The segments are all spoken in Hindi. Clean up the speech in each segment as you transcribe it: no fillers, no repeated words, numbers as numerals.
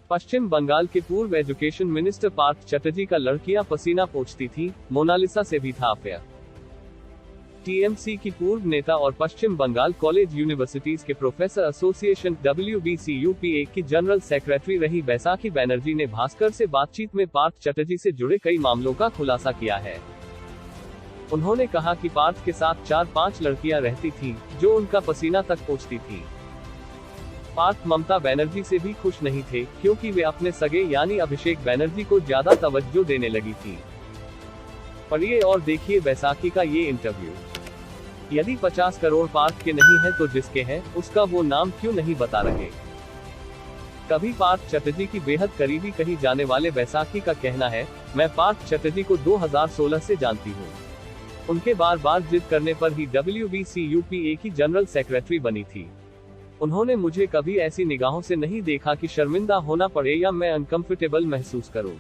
पश्चिम बंगाल के पूर्व एजुकेशन मिनिस्टर पार्थ चटर्जी का लड़कियां पसीना पोंछती थी, मोनालिसा से भी था अफेयर। टीएमसी की पूर्व नेता और पश्चिम बंगाल कॉलेज यूनिवर्सिटीज के प्रोफेसर एसोसिएशन WBCUPA की जनरल सेक्रेटरी रही बैसाखी बनर्जी ने भास्कर से बातचीत में पार्थ चटर्जी से जुड़े कई मामलों का खुलासा किया है। उन्होंने कहा कि पार्थ के साथ 4-5 लड़कियां रहती थीं, जो उनका पसीना तक पोंछती थीं। पार्थ ममता बनर्जी से भी खुश नहीं थे, क्योंकि वे अपने सगे यानी अभिषेक बनर्जी को ज्यादा तवज्जो देने लगी थी। पढ़िए और देखिए बैसाखी का ये इंटरव्यू। यदि 50 करोड़ पार्थ के नहीं है तो जिसके हैं, उसका वो नाम क्यों नहीं बता रहे। कभी पार्थ चटर्जी की बेहद करीबी कही जाने वाले बैसाखी का कहना है, मैं पार्थ चटर्जी को 2016 से जानती हूँ। उनके बार बार जिद करने पर ही WBCUPA की जनरल सेक्रेटरी बनी थी। उन्होंने मुझे कभी ऐसी निगाहों से नहीं देखा कि शर्मिंदा होना पड़े या मैं अनकंफर्टेबल महसूस करूं।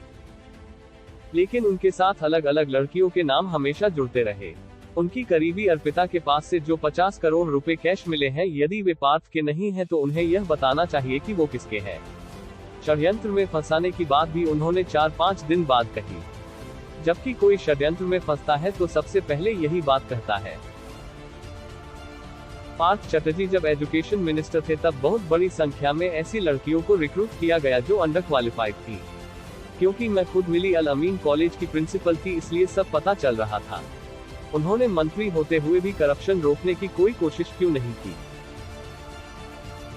लेकिन उनके साथ अलग अलग लड़कियों के नाम हमेशा जुड़ते रहे। उनकी करीबी अर्पिता के पास से जो 50 करोड़ रुपए कैश मिले हैं, यदि वे पार्थ के नहीं हैं तो उन्हें यह बताना चाहिए कि वो किसके हैं। षड्यंत्र में फंसाने की बात भी उन्होंने 4-5 दिन बाद कही। जबकि कोई षड्यंत्र में फंसता है तो सबसे पहले यही बात कहता है। पार्थ चटर्जी जब एजुकेशन मिनिस्टर थे तब बहुत बड़ी संख्या में ऐसी लड़कियों को रिक्रूट किया गया जो अंडर क्वालिफाइड थी। क्योंकि मैं खुद मिली अल अमीन कॉलेज की प्रिंसिपल थी, इसलिए सब पता चल रहा था। उन्होंने मंत्री होते हुए भी करप्शन रोकने की कोई कोशिश क्यों नहीं की।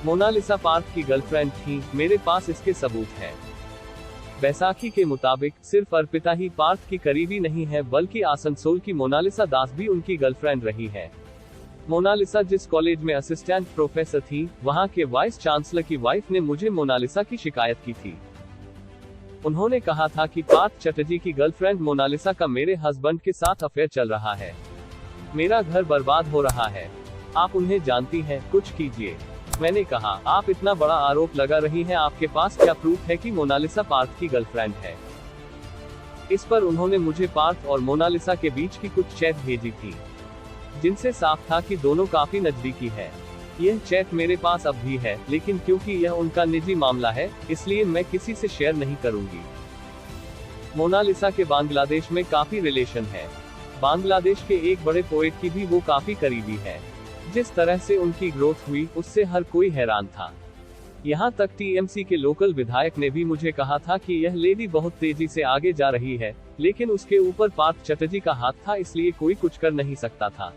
मोनालिसा पार्थ की गर्लफ्रेंड थी, मेरे पास इसके सबूत हैं। बैसाखी के मुताबिक सिर्फ अर्पिता ही पार्थ की करीबी नहीं है, बल्कि आसनसोल की मोनालिसा दास भी उनकी गर्लफ्रेंड रही है। मोनालिसा जिस कॉलेज में असिस्टेंट प्रोफेसर थी, वहां के वाइस चांसलर की वाइफ ने मुझे मोनालिसा की शिकायत की थी। उन्होंने कहा था कि पार्थ चटर्जी की गर्लफ्रेंड मोनालिसा का मेरे हस्बैंड के साथ अफेयर चल रहा है। मेरा घर बर्बाद हो रहा है। आप उन्हें जानती हैं, कुछ कीजिए। मैंने कहा, आप इतना बड़ा आरोप लगा रही हैं, आपके पास क्या प्रूफ है कि मोनालिसा पार्थ की गर्लफ्रेंड है। इस पर उन्होंने मुझे पार्थ और मोनालिसा के बीच की कुछ चैट भेजी थी, जिनसे साफ था कि दोनों काफी नजदीकी है। यह चैट मेरे पास अब भी है, लेकिन क्योंकि यह उनका निजी मामला है, इसलिए मैं किसी से शेयर नहीं करूंगी। मोनालिसा के बांग्लादेश में काफी रिलेशन है। बांग्लादेश के एक बड़े पोएट की भी वो काफी करीबी है। जिस तरह से उनकी ग्रोथ हुई, उससे हर कोई हैरान था। यहाँ तक टीएमसी के लोकल विधायक ने भी मुझे कहा था कि यह लेडी बहुत तेजी से आगे जा रही है, लेकिन उसके ऊपर पार्थ चटर्जी का हाथ था, इसलिए कोई कुछ कर नहीं सकता था।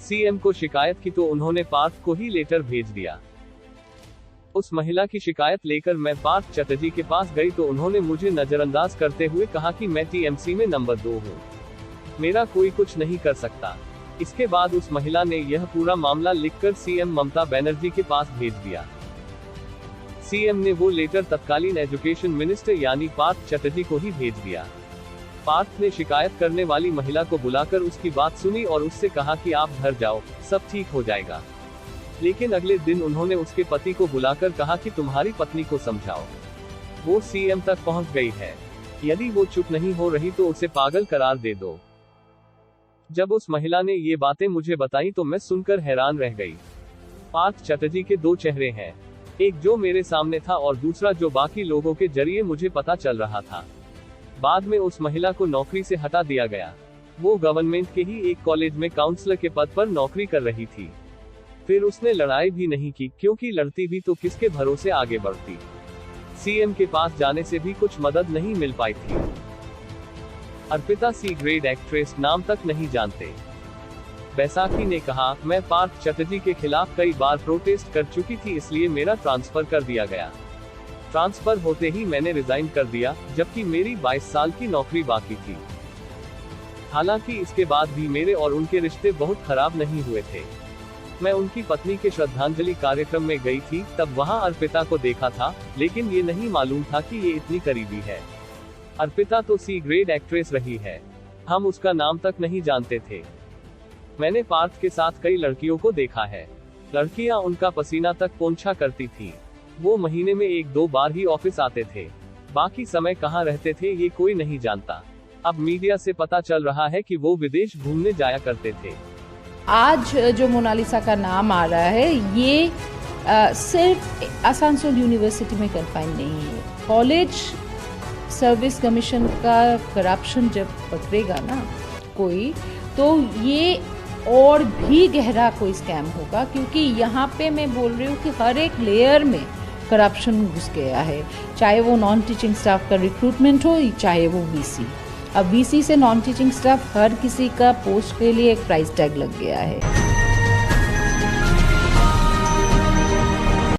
सीएम को शिकायत की तो उन्होंने पार्थ को ही लेटर भेज दिया। उस महिला की शिकायत लेकर मैं पार्थ चटर्जी के पास गई तो उन्होंने मुझे नजरअंदाज करते हुए कहा कि मैं टीएमसी में नंबर 2 हूँ, मेरा कोई कुछ नहीं कर सकता। इसके बाद उस महिला ने यह पूरा मामला लिखकर सीएम ममता बनर्जी के पास भेज दिया। सीएम ने वो लेटर तत्कालीन एजुकेशन मिनिस्टर यानी पार्थ चटर्जी को ही भेज दिया। पार्थ ने शिकायत करने वाली महिला को बुलाकर उसकी बात सुनी और उससे कहा कि आप घर जाओ, सब ठीक हो जाएगा। लेकिन अगले दिन उन्होंने उसके पति को बुलाकर कहा कि तुम्हारी पत्नी को समझाओ, वो सीएम तक पहुंच गई है। यदि वो चुप नहीं हो रही तो उसे पागल करार दे दो। जब उस महिला ने ये बातें मुझे बताई तो मैं सुनकर हैरान रह गई। पार्थ चटर्जी के 2 चेहरे हैं, एक जो मेरे सामने था और दूसरा जो बाकी लोगों के जरिए मुझे पता चल रहा था। बाद में उस महिला को नौकरी से हटा दिया गया। वो गवर्नमेंट के ही एक कॉलेज में काउंसलर के पद पर नौकरी कर रही थी। फिर उसने लड़ाई भी नहीं की, क्योंकि लड़ती भी तो किसके भरोसे आगे बढ़ती। सीएम के पास जाने से भी कुछ मदद नहीं मिल पाई थी। अर्पिता सी ग्रेड एक्ट्रेस नाम तक नहीं जानते। बैसाखी ने कहा, मैं पार्थ चटर्जी के खिलाफ कई बार प्रोटेस्ट कर चुकी थी, इसलिए मेरा ट्रांसफर कर दिया गया। ट्रांसफर होते ही मैंने रिजाइन कर दिया, जबकि मेरी 22 साल की नौकरी बाकी थी। हालांकि इसके बाद भी मेरे और उनके रिश्ते बहुत खराब नहीं हुए थे। मैं उनकी पत्नी के श्रद्धांजलि कार्यक्रम में गई थी, तब वहां अर्पिता को देखा था, लेकिन ये नहीं मालूम था कि ये इतनी करीबी है। अर्पिता तो सी ग्रेड एक्ट्रेस रही है, हम उसका नाम तक नहीं जानते थे। मैंने पार्थ के साथ कई लड़कियों को देखा है। लड़कियां उनका पसीना तक पोंछा करती थी। वो महीने में 1-2 बार ही ऑफिस आते थे, बाकी समय कहाँ रहते थे ये कोई नहीं जानता। अब मीडिया से पता चल रहा है कि वो विदेश घूमने जाया करते थे। आज जो मोनालिसा का नाम आ रहा है, ये सिर्फ आसनसोल यूनिवर्सिटी में कन्फाइन नहीं है। कॉलेज सर्विस कमीशन का करप्शन जब पकड़ेगा ना कोई, तो ये और भी गहरा कोई स्कैम होगा, क्योंकि यहाँ पे मैं बोल रही हूँ कि हर एक लेयर में करप्शन घुस गया है, चाहे वो नॉन टीचिंग स्टाफ का रिक्रूटमेंट हो, चाहे वो वीसी। अब वीसी से नॉन टीचिंग स्टाफ हर किसी का पोस्ट के लिए एक प्राइस टैग लग गया है।